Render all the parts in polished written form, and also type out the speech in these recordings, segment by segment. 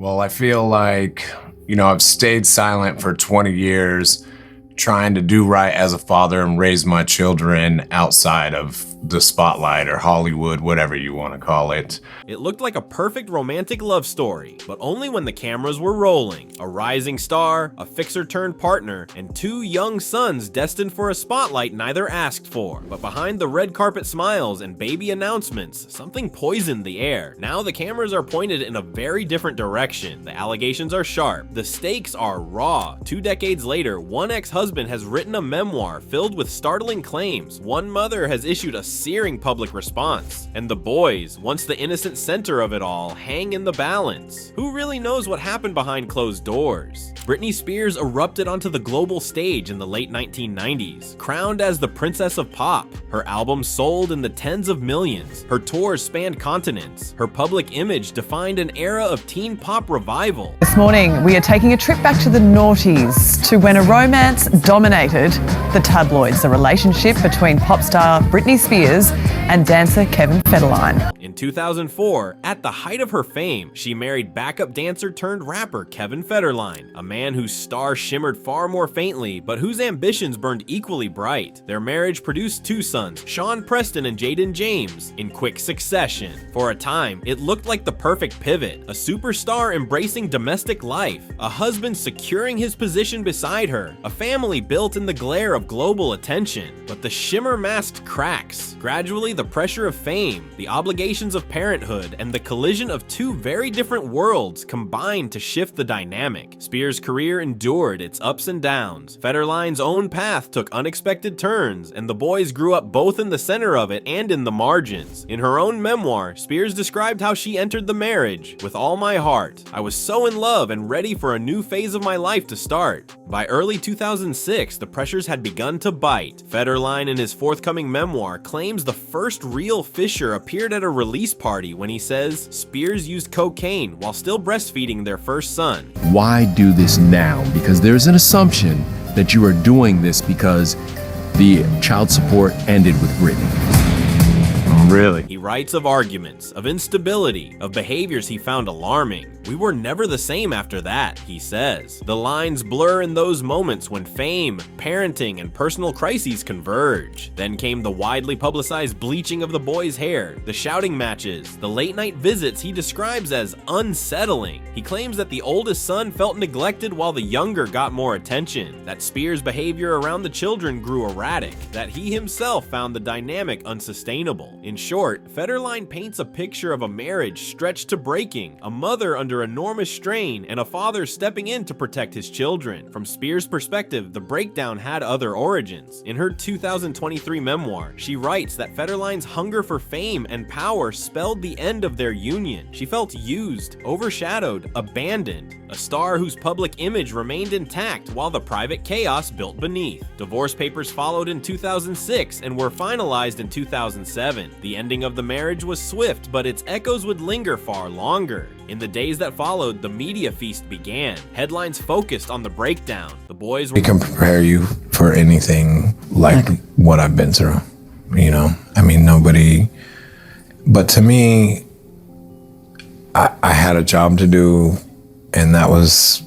Well, I feel like, I've stayed silent for 20 years trying to do right as a father and raise my children outside of the spotlight or Hollywood, whatever you want to call it. It looked like a perfect romantic love story, but only when the cameras were rolling. A rising star, a fixer-turned-partner, and two young sons destined for a spotlight neither asked for. But behind the red carpet smiles and baby announcements, something poisoned the air. Now the cameras are pointed in a very different direction. The allegations are sharp. The stakes are raw. 2 decades later, one ex-husband has written a memoir filled with startling claims. One mother has issued a searing public response. And the boys, once the innocent center of it all, hang in the balance. Who really knows what happened behind closed doors? Britney Spears erupted onto the global stage in the late 1990s, crowned as the Princess of Pop. Her albums sold in the tens of millions. Her tours spanned continents. Her public image defined an era of teen pop revival. This morning, we are taking a trip back to the noughties, to when a romance dominated the tabloids, the relationship between pop star Britney Spears and dancer Kevin Federline. In 2004, at the height of her fame, she married backup dancer turned rapper Kevin Federline, a man whose star shimmered far more faintly, but whose ambitions burned equally bright. Their marriage produced 2 sons, Sean Preston and Jaden James, in quick succession. For a time, it looked like the perfect pivot, a superstar embracing domestic life, a husband securing his position beside her, a family built in the glare of global attention. But the shimmer masked cracks. Gradually, the pressure of fame, the obligations of parenthood, and the collision of 2 very different worlds combined to shift the dynamic. Spears' career endured its ups and downs. Federline's own path took unexpected turns, and the boys grew up both in the center of it and in the margins. In her own memoir, Spears described how she entered the marriage. "With all my heart, I was so in love and ready for a new phase of my life to start." By early 2006, the pressures had begun to bite. Federline, in his forthcoming memoir, claims the first real fissure appeared at a release party when he says Spears used cocaine while still breastfeeding their first son. Why do this now? Because there's an assumption that you are doing this because the child support ended with Britney. Really? He writes of arguments, of instability, of behaviors he found alarming. "We were never the same after that," he says. The lines blur in those moments when fame, parenting, and personal crises converge. Then came the widely publicized bleaching of the boys' hair, the shouting matches, the late-night visits he describes as unsettling. He claims that the oldest son felt neglected while the younger got more attention, that Spears' behavior around the children grew erratic, that he himself found the dynamic unsustainable. In short, Federline paints a picture of a marriage stretched to breaking, a mother under enormous strain, and a father stepping in to protect his children. From Spears' perspective, the breakdown had other origins. In her 2023 memoir, she writes that Federline's hunger for fame and power spelled the end of their union. She felt used, overshadowed, abandoned, a star whose public image remained intact while the private chaos built beneath. Divorce papers followed in 2006 and were finalized in 2007. The ending of the marriage was swift, but its echoes would linger far longer. In the days that followed, the media feast began. Headlines focused on the breakdown. The boys were— We can prepare you for anything like what I've been through, nobody, but to me, I had a job to do, and that was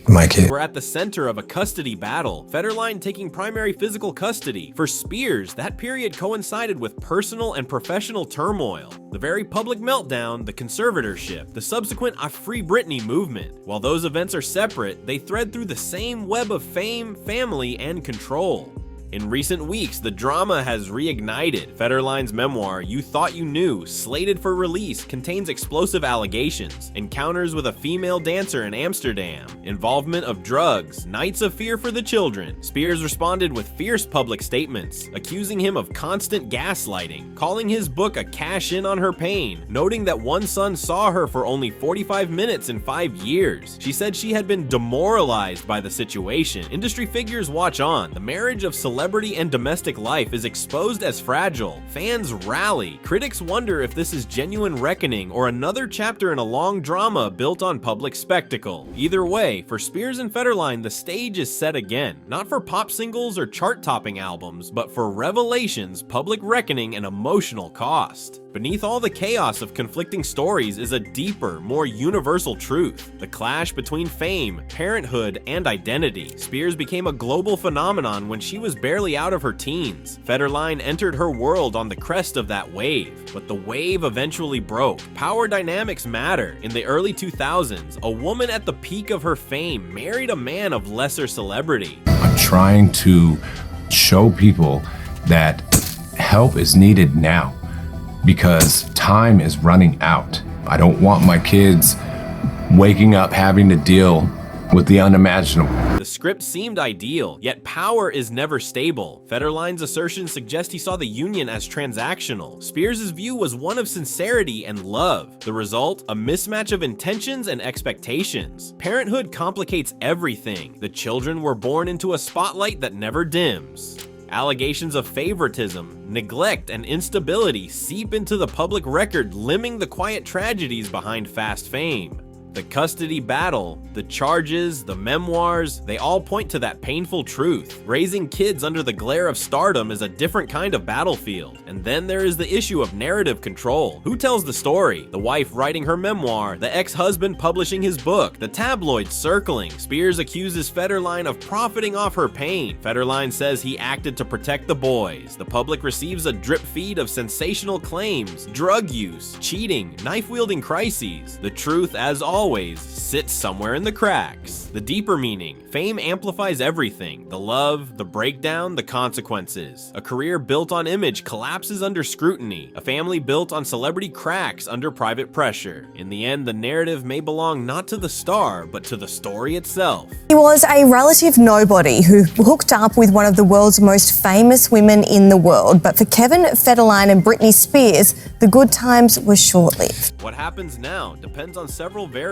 my kid. We're at the center of a custody battle, Federline taking primary physical custody. For Spears, that period coincided with personal and professional turmoil. The very public meltdown, the conservatorship, the subsequent I Free Britney movement. While those events are separate, they thread through the same web of fame, family, and control. In recent weeks, the drama has reignited. Federline's memoir, You Thought You Knew, slated for release, contains explosive allegations, encounters with a female dancer in Amsterdam, involvement of drugs, nights of fear for the children. Spears responded with fierce public statements, accusing him of constant gaslighting, calling his book a cash-in on her pain, noting that one son saw her for only 45 minutes in 5 years. She said she had been demoralized by the situation. Industry figures watch on. The marriage of celebrity and domestic life is exposed as fragile. Fans rally. Critics wonder if this is genuine reckoning or another chapter in a long drama built on public spectacle. Either way, for Spears and Federline, the stage is set again. Not for pop singles or chart-topping albums, but for revelations, public reckoning, and emotional cost. Beneath all the chaos of conflicting stories is a deeper, more universal truth: the clash between fame, parenthood, and identity. Spears became a global phenomenon when she was barely out of her teens. Federline entered her world on the crest of that wave, but the wave eventually broke. Power dynamics matter. In the early 2000s, a woman at the peak of her fame married a man of lesser celebrity. I'm trying to show people that help is needed now because time is running out. I don't want my kids waking up having to deal with the unimaginable. The script seemed ideal, yet power is never stable. Federline's assertions suggest he saw the union as transactional. Spears' view was one of sincerity and love. The result? A mismatch of intentions and expectations. Parenthood complicates everything. The children were born into a spotlight that never dims. Allegations of favoritism, neglect, and instability seep into the public record, limiting the quiet tragedies behind fast fame. The custody battle, the charges, the memoirs, they all point to that painful truth. Raising kids under the glare of stardom is a different kind of battlefield. And then there is the issue of narrative control. Who tells the story? The wife writing her memoir, the ex-husband publishing his book, the tabloids circling. Spears accuses Federline of profiting off her pain. Federline says he acted to protect the boys. The public receives a drip feed of sensational claims, drug use, cheating, knife-wielding crises. The truth, as always, sits somewhere in the cracks. The deeper meaning: fame amplifies everything. The love, the breakdown, the consequences. A career built on image collapses under scrutiny. A family built on celebrity cracks under private pressure. In the end, the narrative may belong not to the star, but to the story itself. He was a relative nobody who hooked up with one of the world's most famous women in the world. But for Kevin Federline and Britney Spears, the good times were short-lived. What happens now depends on several variables.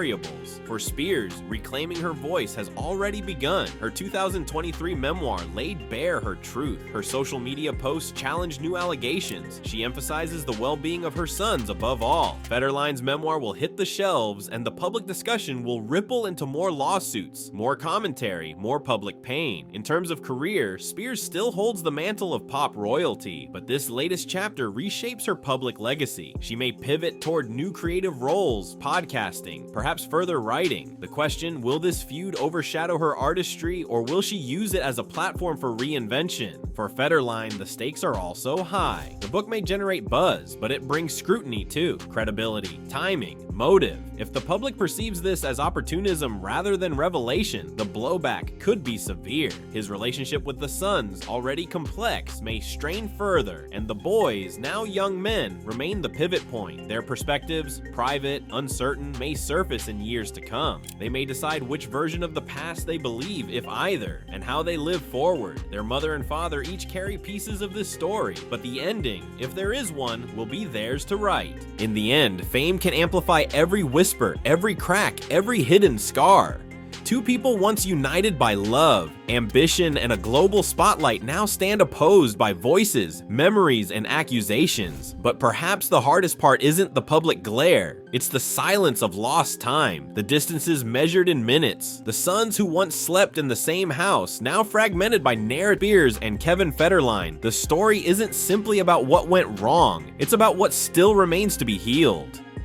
For Spears, reclaiming her voice has already begun. Her 2023 memoir laid bare her truth. Her social media posts challenge new allegations. She emphasizes the well-being of her sons above all. Federline's memoir will hit the shelves, and the public discussion will ripple into more lawsuits, more commentary, more public pain. In terms of career, Spears still holds the mantle of pop royalty, but this latest chapter reshapes her public legacy. She may pivot toward new creative roles, podcasting, perhaps further writing. The question: will this feud overshadow her artistry, or will she use it as a platform for reinvention? For Federline, the stakes are also high. The book may generate buzz, but it brings scrutiny too. Credibility, timing, motive. If the public perceives this as opportunism rather than revelation, the blowback could be severe. His relationship with the sons, already complex, may strain further, and the boys, now young men, remain the pivot point. Their perspectives, private, uncertain, may surface in years to come. They may decide which version of the past they believe, if either, and how they live forward. Their mother and father each carry pieces of this story, but the ending, if there is one, will be theirs to write. In the end, fame can amplify every whisper, every crack, every hidden scar. Two people once united by love, ambition, and a global spotlight now stand opposed by voices, memories, and accusations. But perhaps the hardest part isn't the public glare. It's the silence of lost time, the distances measured in minutes. The sons who once slept in the same house, now fragmented by narrative Spears and Kevin Federline. The story isn't simply about what went wrong, it's about what still remains to be healed.